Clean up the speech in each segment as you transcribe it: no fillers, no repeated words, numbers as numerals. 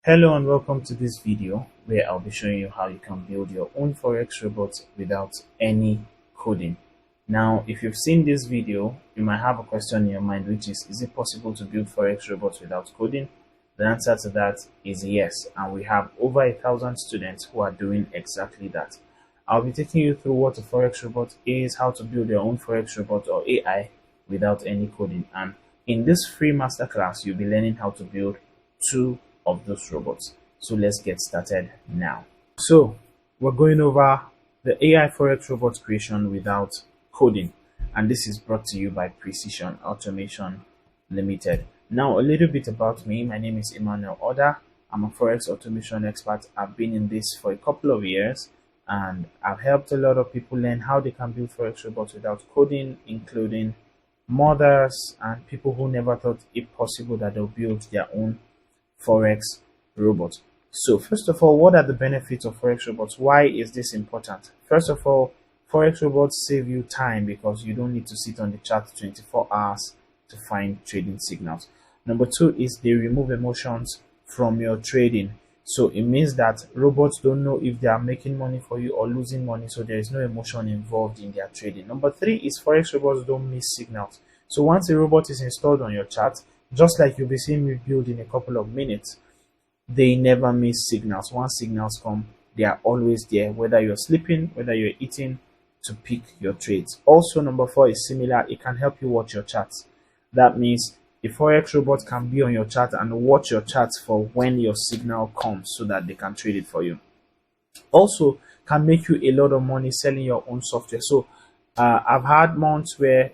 Hello and welcome to this video where I'll be showing you how you can build your own Forex robot without any coding. Now, if you've seen this video, you might have a question in your mind, which is it possible to build Forex robots without coding? The answer to that is yes, and we have over 1,000 students who are doing exactly that. I'll be taking you through what a Forex robot is, how to build your own Forex robot or AI without any coding. And in this free masterclass, you'll be learning how to build two of those robots. So let's get started now. So we're going over the AI Forex robot creation without coding, and this is brought to you by Precision Automation Limited. Now, a little bit about me. My name is Emmanuel Oda. I'm a Forex automation expert. I've been in this for a couple of years, and I've helped a lot of people learn how they can build Forex robots without coding, including mothers and people who never thought it possible that they'll build their own Forex robot. So first of all, what are the benefits of Forex robots? Why is this important? First of all, Forex robots save you time because you don't need to sit on the chart 24 hours to find trading signals. Number two is they remove emotions from your trading. So it means that robots don't know if they are making money for you or losing money, so there is no emotion involved in their trading. Number three is Forex robots don't miss signals. So once a robot is installed on your chart, just like you'll be seeing me build in a couple of minutes, they never miss signals. Once signals come, they are always there, whether you're sleeping, whether you're eating, to pick your trades. Also, number four is similar. It can help you watch your charts. That means a Forex robot can be on your chart and watch your charts for when your signal comes so that they can trade it for you. Also, can make you a lot of money selling your own software. So I've had months where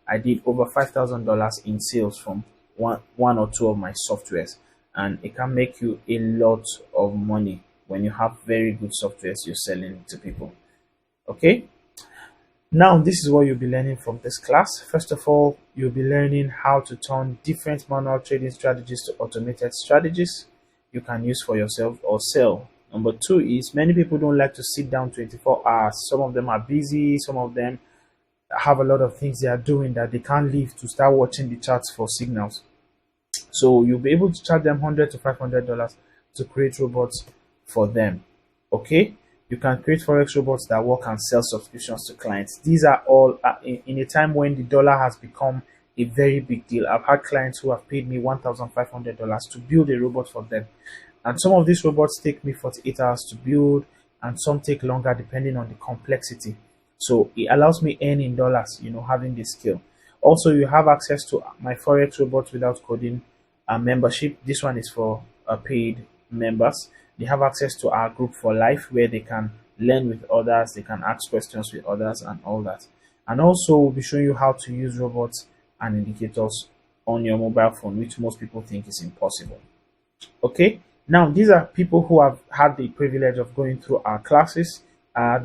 I did over $5,000 in sales from one or two of my softwares, and it can make you a lot of money when you have very good softwares you're selling to people. Okay, now this is what you'll be learning from this class. First of all, you'll be learning how to turn different manual trading strategies to automated strategies you can use for yourself or sell. Number two is many people don't like to sit down 24 hours. Some of them are busy, some of them have a lot of things they are doing that they can't leave to start watching the charts for signals. So you'll be able to charge them $100 to $500 to create robots for them. Okay, you can create Forex robots that work and sell subscriptions to clients. These are all in a time when the dollar has become a very big deal. I've had clients who have paid me $1,500 to build a robot for them, and some of these robots take me 48 hours to build, and some take longer depending on the complexity. So it allows me earn in dollars, having this skill. Also, you have access to my Forex robots without coding membership. This one is for paid members. They have access to our group for life where they can learn with others, they can ask questions with others and all that. And also we'll be showing you how to use robots and indicators on your mobile phone, which most people think is impossible. Okay, now these are people who have had the privilege of going through our classes.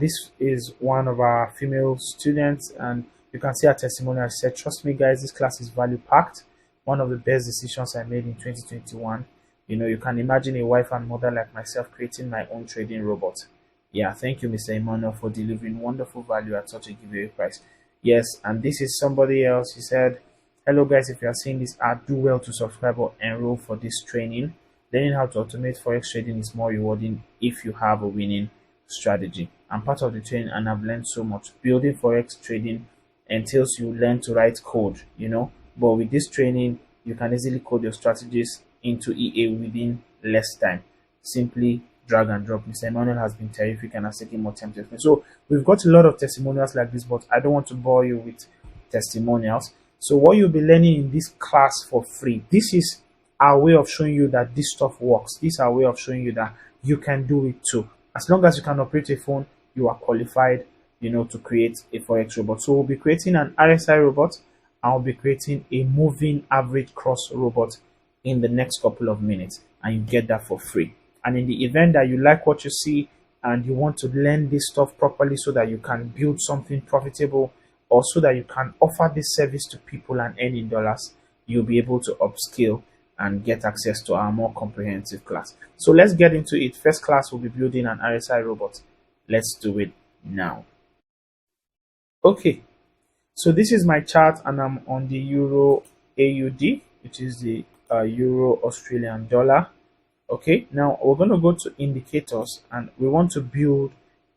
This is one of our female students, and you can see her testimonial. She said, "Trust me guys, this class is value packed. One of the best decisions I made in 2021. You can imagine a wife and mother like myself creating my own trading robot." Yeah, thank you, Mr. Emmanuel, for delivering wonderful value at such a giveaway price. Yes, and this is somebody else. He said, "Hello guys, if you are seeing this ad, do well to subscribe or enroll for this training. Learning how to automate Forex trading is more rewarding if you have a winning strategy. I'm part of the training and I've learned so much. Building Forex trading entails you learn to write code, but with this training, you can easily code your strategies into EA within less time. Simply drag and drop. Mr. Emmanuel has been terrific and has taken more time to explain." So we've got a lot of testimonials like this, but I don't want to bore you with testimonials. So what you'll be learning in this class for free, this is our way of showing you that this stuff works. This is our way of showing you that you can do it too. As long as you can operate a phone, you are qualified, to create a Forex robot. So we'll be creating an RSI robot, and we'll be creating a moving average cross robot in the next couple of minutes, and you get that for free. And in the event that you like what you see and you want to learn this stuff properly so that you can build something profitable, or so that you can offer this service to people and earn in dollars, you'll be able to upskill and get access to our more comprehensive class. So let's get into it. First class will be building an RSI robot. Let's do it now. Okay, so this is my chart and I'm on the Euro AUD, which is the Euro Australian dollar. Okay, now we're going to go to indicators and we want to build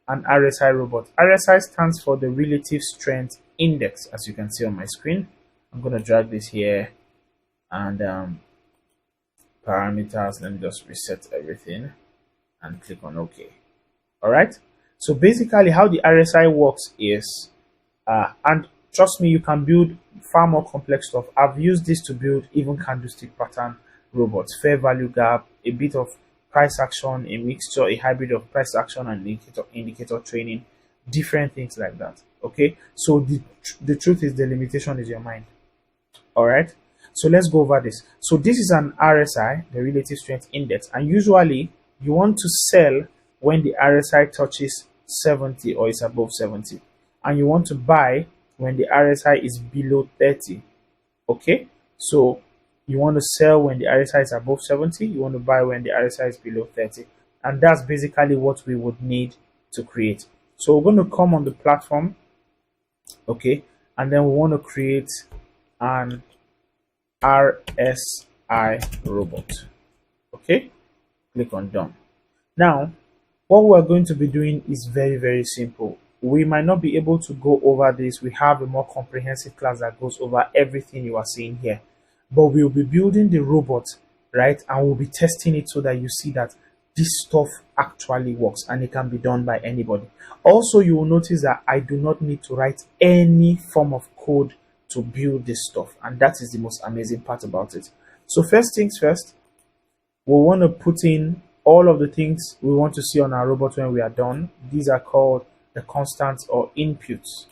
an RSI robot. RSI stands for the relative strength index, as you can see on my screen. I'm going to drag this here and parameters. Let me just reset everything and click on OK. All right. So basically, how the RSI works is, and trust me, you can build far more complex stuff. I've used this to build even candlestick pattern robots, fair value gap, a bit of price action, a mixture, a hybrid of price action and indicator training, different things like that. Okay. So the truth is, the limitation is your mind. All right. So let's go over this. So this is an RSI, the relative strength index, and usually you want to sell when the RSI touches 70 or is above 70, and you want to buy when the RSI is below 30. Okay, so you want to sell when the RSI is above 70, you want to buy when the RSI is below 30, and that's basically what we would need to create. So we're going to come on the platform, okay, and then we want to create an RSI robot. Okay, click on done. Now what we're going to be doing is very simple. We might not be able to go over this. We have a more comprehensive class that goes over everything you are seeing here, but we'll be building the robot, right? And we'll be testing it so that you see that this stuff actually works and it can be done by anybody. Also, you will notice that I do not need to write any form of code to build this stuff, and that is the most amazing part about it. So first things first, we'll want to put in all of the things we want to see on our robot when we are done. These are called the constants or inputs.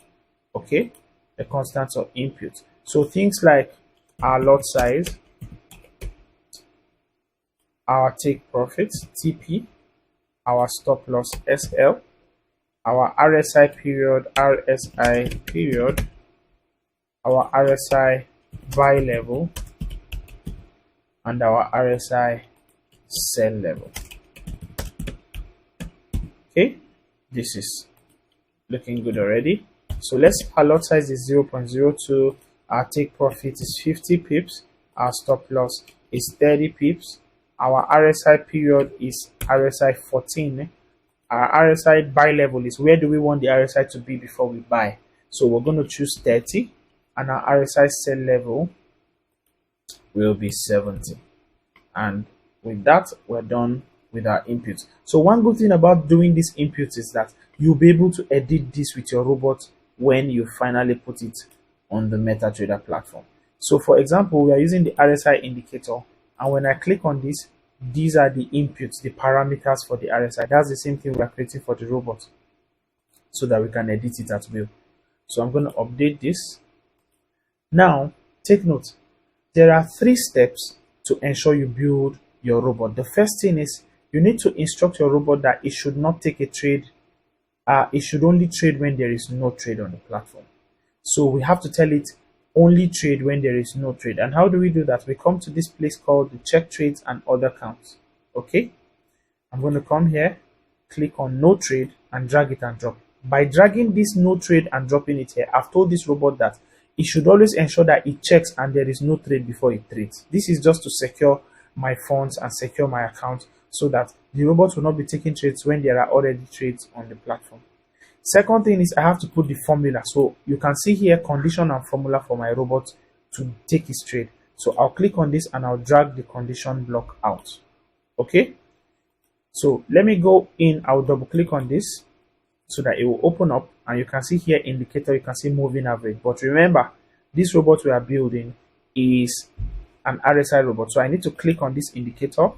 Okay, the constants or inputs. So things like our lot size, our take profits TP, our stop loss SL, our RSI period our RSI buy level, and our RSI sell level. Okay, this is looking good already. So let's, our lot size is 0.02, our take profit is 50 pips, our stop loss is 30 pips, our RSI period is RSI 14, our RSI buy level is, where do we want the RSI to be before we buy? So we're going to choose 30, and our RSI sell level will be 70. And with that, we're done with our inputs. So one good thing about doing these inputs is that you'll be able to edit this with your robot when you finally put it on the MetaTrader platform. So for example, we are using the RSI indicator, and when I click on this, these are the inputs, the parameters for the RSI. That's the same thing we are creating for the robot, so that we can edit it at will. So I'm going to update this. Now, take note, there are 3 steps to ensure you build your robot. The first thing is you need to instruct your robot that it should not take a trade. It should only trade when there is no trade on the platform. So we have to tell it only trade when there is no trade. And how do we do that? We come to this place called the check trades and other counts. Okay, I'm going to come here, click on no trade, and drag it and drop. By dragging this no trade and dropping it here, I've told this robot that it should always ensure that it checks and there is no trade before it trades. This is just to secure my funds and secure my account, so that the robot will not be taking trades when there are already trades on the platform. Second thing is I have to put the formula. So you can see here condition and formula for my robot to take its trade. So I'll click on this and I'll drag the condition block out. Okay, so let me go in. I'll double click on this so that it will open up, and you can see here indicator, you can see moving average. But remember, this robot we are building is an RSI robot, so I need to click on this indicator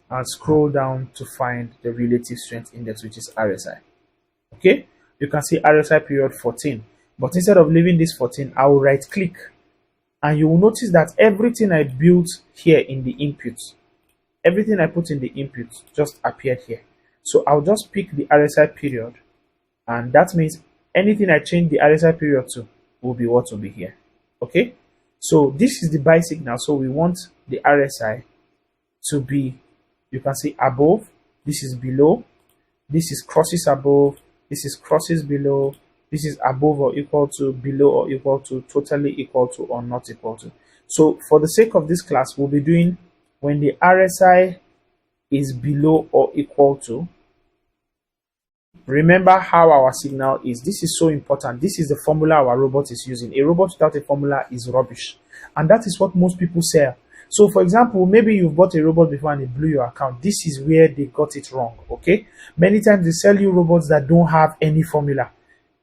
and scroll down to find the relative strength index, which is RSI. Okay, you can see RSI period 14, but instead of leaving this 14, I will right click, and you will notice that everything I built here in the inputs, everything I put in the inputs just appeared here. So I'll just pick the RSI period, and that means anything I change the RSI period to will be what will be here. Okay, so this is the buy signal. So we want the RSI to be, you can see above, this is below, this is crosses above, this is crosses below, this is above or equal to, below or equal to, totally equal to, or not equal to. So for the sake of this class, we'll be doing when the RSI is below or equal to, remember how our signal is. This is so important. This is the formula our robot is using. A robot without a formula is rubbish. And that is what most people sell. So for example, maybe you've bought a robot before and it blew your account. This is where they got it wrong, okay? Many times they sell you robots that don't have any formula.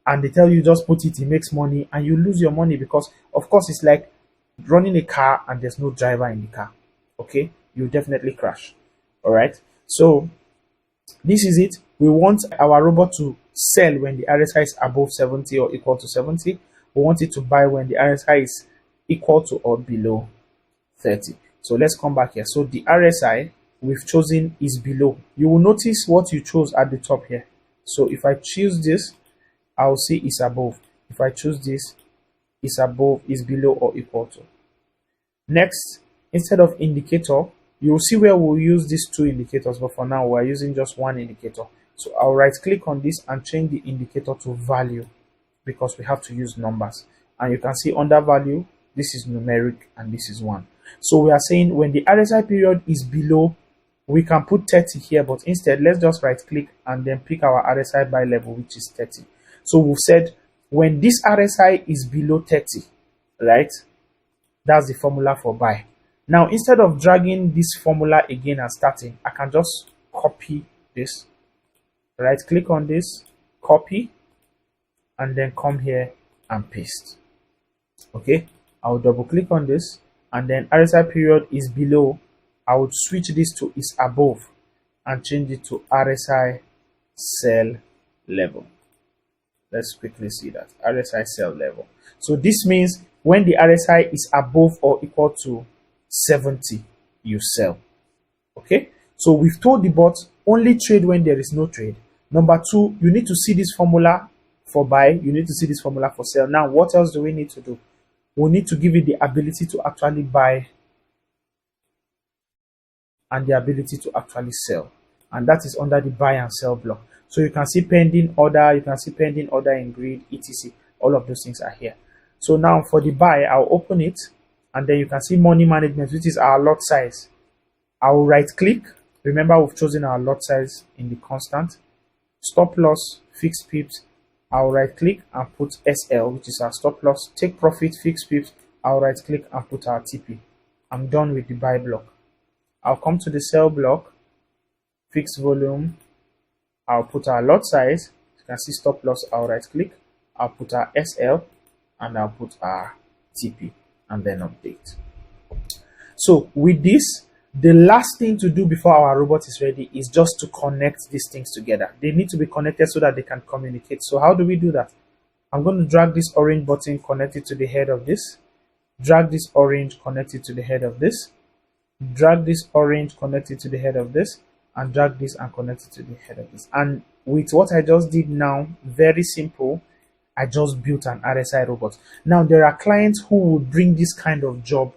And they tell you just put it makes money, and you lose your money because, of course, it's like running a car and there's no driver in the car, okay? You definitely crash, all right? So this is it. We want our robot to sell when the RSI is above 70 or equal to 70. We want it to buy when the RSI is equal to or below 30. So let's come back here. So the RSI we've chosen is below. You will notice what you chose at the top here. So if I choose this, I'll see it's above. If I choose this, it's above, is below or equal to. Next, instead of indicator, you will see where we'll use these two indicators, but for now we're using just one indicator. So I'll right click on this and change the indicator to value because we have to use numbers. And you can see under value, this is numeric and this is 1. So we are saying when the RSI period is below, we can put 30 here, but instead let's just right click and then pick our RSI by level, which is 30. So we've said when this RSI is below 30, right? That's the formula for buy. Now, instead of dragging this formula again and starting, I can just copy this, right click on this, copy, and then come here and paste. Okay, I'll double click on this, and then RSI period is below. I would switch this to is above and change it to RSI cell level. Let's quickly see that RSI cell level. So this means when the RSI is above or equal to 70, you sell. Okay, so we've told the bot only trade when there is no trade. Number 2, you need to see this formula for buy, you need to see this formula for sell. Now, what else do we need to do? We need to give it the ability to actually buy and the ability to actually sell, and that is under the buy and sell block. So you can see pending order, you can see pending order in grid, etc. All of those things are here. So now for the buy, I'll open it, and then you can see money management, which is our lot size. I'll right click. Remember, we've chosen our lot size in the constant. Stop loss, fixed pips. I'll right click and put SL, which is our stop loss. Take profit, fixed pips. I'll right click and put our TP. I'm done with the buy block. I'll come to the sell block, fixed volume. I'll put our lot size. You can see stop loss. I'll right click. I'll put our SL, and I'll put our TP, and then update. So with this, the last thing to do before our robot is ready is just to connect these things together. They need to be connected so that they can communicate. So how do we do that? I'm going to drag this orange button, connect it to the head of this. Drag this orange, connect it to the head of this. Drag this orange, connect it to the head of this. And drag this and connect it to the head of this. And with what I just did now, very simple, I just built an RSI robot. Now, there are clients who will bring this kind of job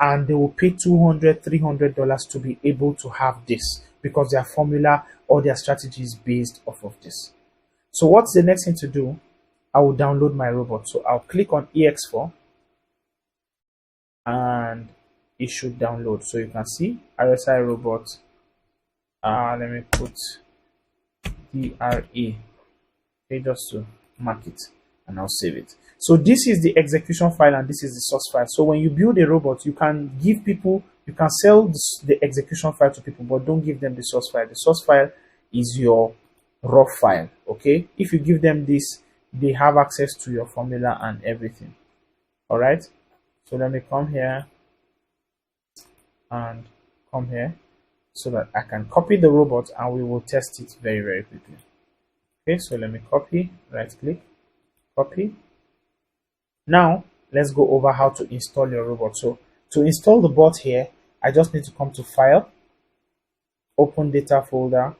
and they will pay $200, $300 to be able to have this because their formula or their strategy is based off of this. So what's the next thing to do? I will download my robot. So I'll click on EX4 and it should download. So you can see RSI robot. Let me put DRE, okay, just to mark it, and I'll save it. So this is the execution file and this is the source file. So when you build a robot, you can give people, you can sell the execution file to people, but don't give them the source file. The source file is your raw file, okay? If you give them this, they have access to your formula and everything. All right, so let me come here and come here so that I can copy the robot and we will test it very, very quickly. Okay, so let me copy, right click, copy. Now let's go over how to install your robot. So to install the bot here, I just need to come to File, Open Data Folder.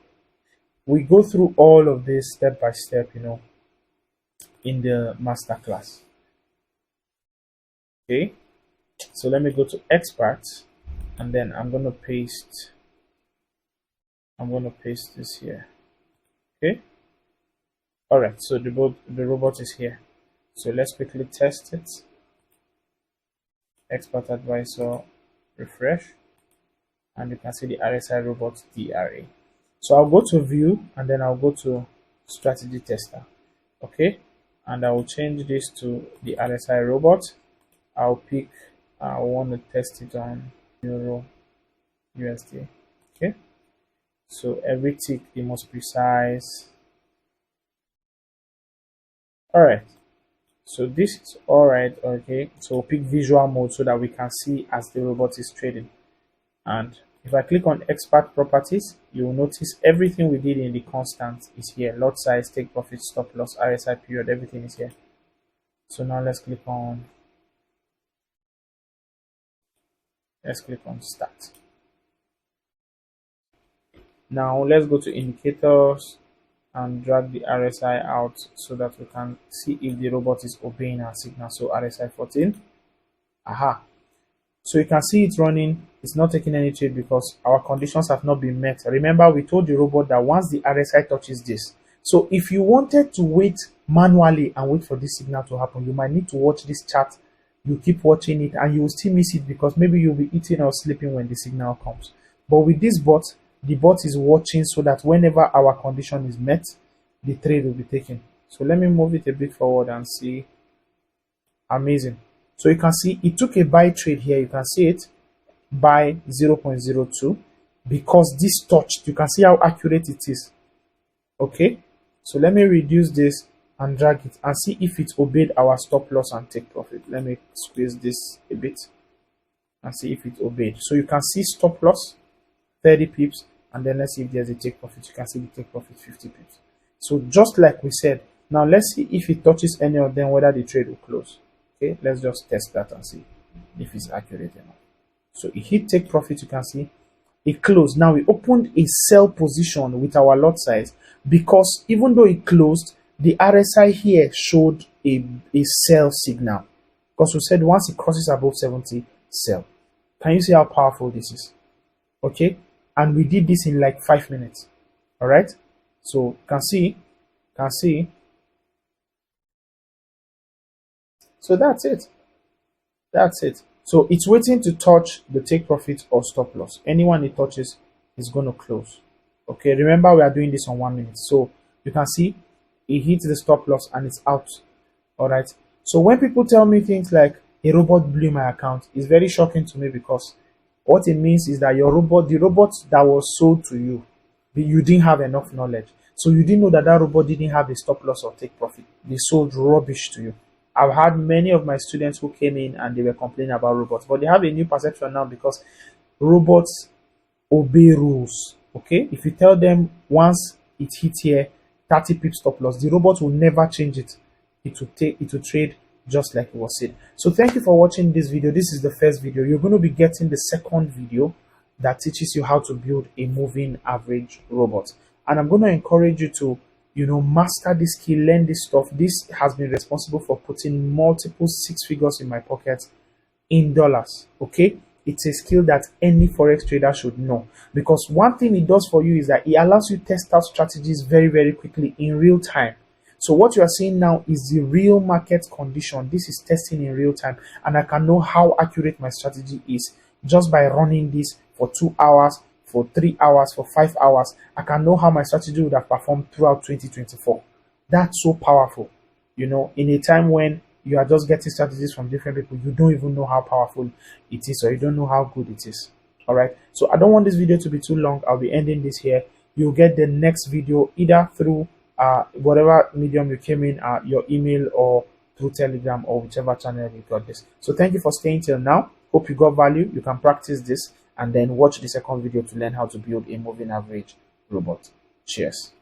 We go through all of this step by step, you know, in the masterclass. Okay, so let me go to Expert, and then I'm going to paste this here. Okay, all right, so the robot is here. So let's quickly test it. Expert Advisor, refresh, and you can see the RSI robot DRA. So I'll go to view and then I'll go to strategy tester. Okay, and I will change this to the RSI robot. I'll pick, I want to test it on Euro USD. Okay, so every tick the most precise. All right, so this is all right. Okay, so we'll pick visual mode so that we can see as the robot is trading. And if I click on expert properties, you will notice everything we did in the constant is here. Lot size, take profit, stop loss, RSI period, everything is here. So now let's click on start. Now let's go to indicators and drag the RSI out so that we can see if the robot is obeying our signal. So RSI 14. Aha. So you can see it running. It's not taking any trade because our conditions have not been met. Remember, we told the robot that once the RSI touches this, so if you wanted to wait manually and wait for this signal to happen, you might need to watch this chart. You keep watching it and you will still miss it because maybe you'll be eating or sleeping when the signal comes. But with this bot, the bot is watching so that whenever our condition is met, the trade will be taken. So let me move it a bit forward and see. Amazing. So you can see it took a buy trade here. You can see it by 0.02 because this touched. You can see how accurate it is. Okay, so let me reduce this and drag it and see if it obeyed our stop loss and take profit. Let me squeeze this a bit and see if it obeyed. So you can see stop loss 30 pips, and then let's see if there's a take profit. You can see the take profit 50 pips. So just like we said, now let's see if it touches any of them, whether the trade will close. Okay, let's just test that and see if it's accurate enough. So it hit take profit, you can see it closed. Now we opened a sell position with our lot size because even though it closed, the RSI here showed a sell signal because we said once it crosses above 70, sell. Can you see how powerful this is? Okay, and we did this in like 5 minutes. All right, so can see. So that's it. That's it. So it's waiting to touch the take profit or stop loss. Anyone it touches is going to close. Okay, remember we are doing this on 1 minute. So you can see it hits the stop loss and it's out. All right. So when people tell me things like a robot blew my account, it's very shocking to me because what it means is that your robot, the robot that was sold to you, you didn't have enough knowledge. So you didn't know that that robot didn't have a stop loss or take profit. They sold rubbish to you. I've had many of my students who came in and they were complaining about robots, but they have a new perception now because robots obey rules. Okay, if you tell them once it hits here 30 pips stop loss, the robot will never change it. It will trade just like it was said. So thank you for watching this video. This is the first video. You're going to be getting the second video that teaches you how to build a moving average robot, and I'm going to encourage you to master this skill, learn this stuff. This has been responsible for putting multiple 6 figures in my pocket in dollars. Okay, it's a skill that any forex trader should know, because one thing it does for you is that it allows you to test out strategies very, very quickly in real time. So what you are seeing now is the real market condition. This is testing in real time, and I can know how accurate my strategy is just by running this for 2 hours, for 3 hours, for 5 hours. I can know how my strategy would have performed throughout 2024. That's so powerful. In a time when you are just getting strategies from different people, you don't even know how powerful it is, or you don't know how good it is. All right. So I don't want this video to be too long. I'll be ending this here. You'll get the next video either through whatever medium you came in, your email, or through Telegram, or whichever channel you got this. So thank you for staying till now. Hope you got value. You can practice this and then watch the second video to learn how to build a moving average robot. Cheers.